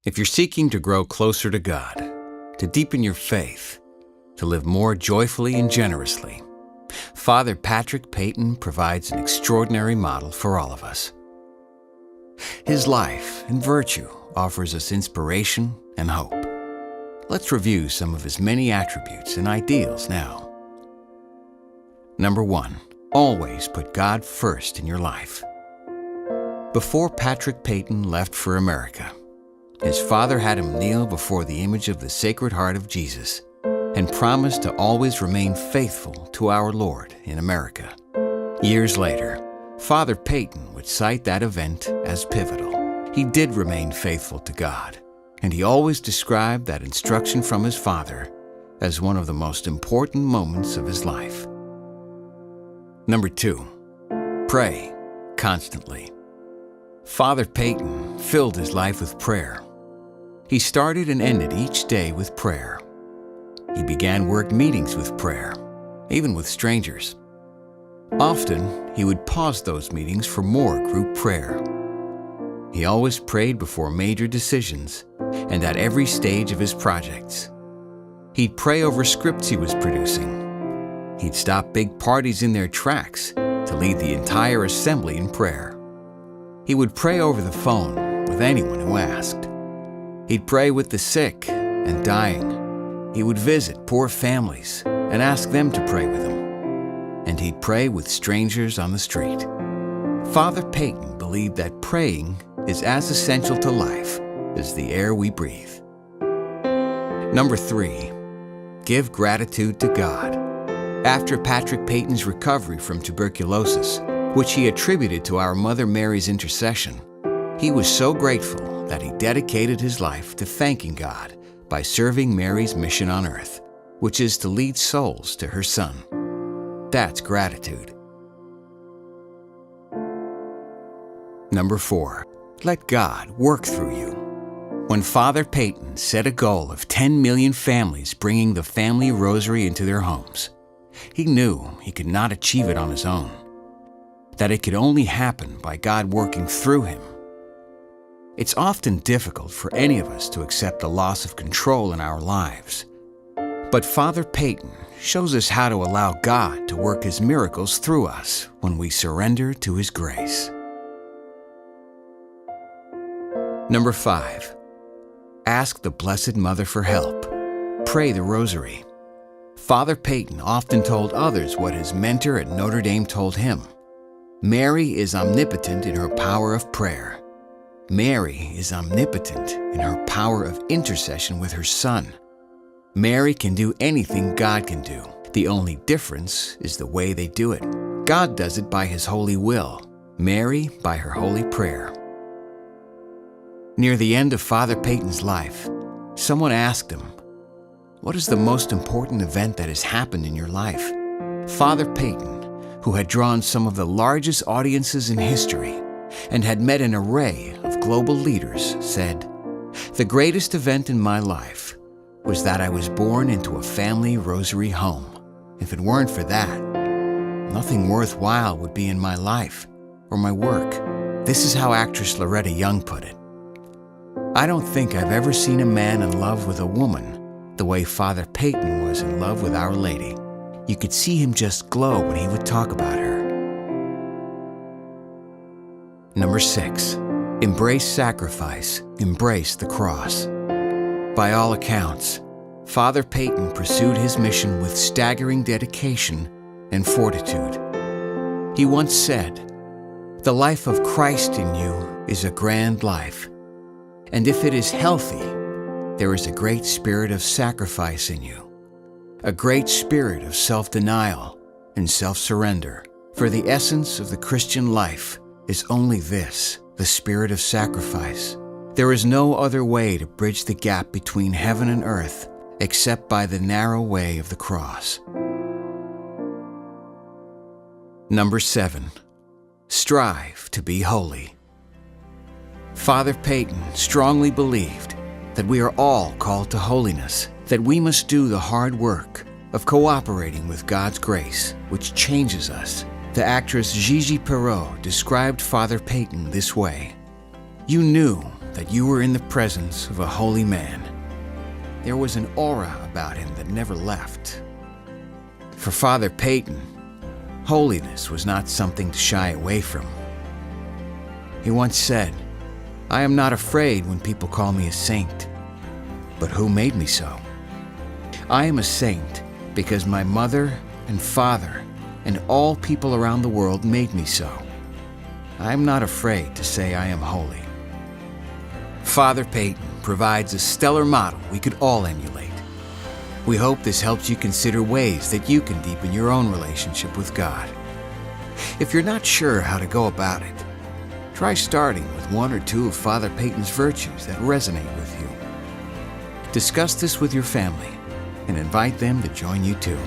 If you're seeking to grow closer to God, to deepen your faith, to live more joyfully and generously, Father Patrick Peyton provides an extraordinary model for all of us. His life and virtue offers us inspiration and hope. Let's review some of his many attributes and ideals now. Number 1, always put God first in your life. Before Patrick Peyton left for America, his father had him kneel before the image of the Sacred Heart of Jesus and promise to always remain faithful to our Lord in America. Years later, Father Peyton would cite that event as pivotal. He did remain faithful to God, and he always described that instruction from his father as one of the most important moments of his life. Number 2, pray constantly. Father Peyton filled his life with prayer. He started and ended each day with prayer. He began work meetings with prayer, even with strangers. Often, he would pause those meetings for more group prayer. He always prayed before major decisions and at every stage of his projects. He'd pray over scripts he was producing. He'd stop big parties in their tracks to lead the entire assembly in prayer. He would pray over the phone with anyone who asked. He'd pray with the sick and dying. He would visit poor families and ask them to pray with him. And he'd pray with strangers on the street. Father Peyton believed that praying is as essential to life as the air we breathe. Number 3, give gratitude to God. After Patrick Peyton's recovery from tuberculosis, which he attributed to our Mother Mary's intercession, he was so grateful that he dedicated his life to thanking God by serving Mary's mission on earth, which is to lead souls to her Son. That's gratitude. Number 4, let God work through you. When Father Peyton set a goal of 10 million families bringing the family rosary into their homes, he knew he could not achieve it on his own, that it could only happen by God working through him. It's often difficult for any of us to accept the loss of control in our lives. But Father Peyton shows us how to allow God to work His miracles through us when we surrender to His grace. Number 5, ask the Blessed Mother for help. Pray the Rosary. Father Peyton often told others what his mentor at Notre Dame told him. Mary is omnipotent in her power of prayer. Mary is omnipotent in her power of intercession with her Son. Mary can do anything God can do. The only difference is the way they do it. God does it by His holy will, Mary by her holy prayer. Near the end of Father Peyton's life, someone asked him, "What is the most important event that has happened in your life?" Father Peyton, who had drawn some of the largest audiences in history and had met an array of global leaders, said, "The greatest event in my life was that I was born into a family rosary home. If it weren't for that, nothing worthwhile would be in my life or my work." This is how actress Loretta Young put it. I don't think I've ever seen a man in love with a woman the way Father Peyton was in love with Our Lady. You could see him just glow when he would talk about her. Number 6, embrace sacrifice, embrace the cross. By all accounts, Father Peyton pursued his mission with staggering dedication and fortitude. He once said, "The life of Christ in you is a grand life, and if it is healthy, there is a great spirit of sacrifice in you, a great spirit of self-denial and self-surrender. For the essence of the Christian life is only this, the spirit of sacrifice. There is no other way to bridge the gap between heaven and earth except by the narrow way of the cross." Number 7, strive to be holy. Father Peyton strongly believed that we are all called to holiness, that we must do the hard work of cooperating with God's grace, which changes us. The actress Gigi Perreault described Father Peyton this way: "You knew that you were in the presence of a holy man. There was an aura about him that never left. For Father Peyton, holiness was not something to shy away from. He once said, "I am not afraid when people call me a saint, but who made me so? I am a saint because my mother and father and all people around the world made me so. I am not afraid to say I am holy." Father Peyton provides a stellar model we could all emulate. We hope this helps you consider ways that you can deepen your own relationship with God. If you're not sure how to go about it, try starting with one or two of Father Peyton's virtues that resonate with you. Discuss this with your family and invite them to join you too.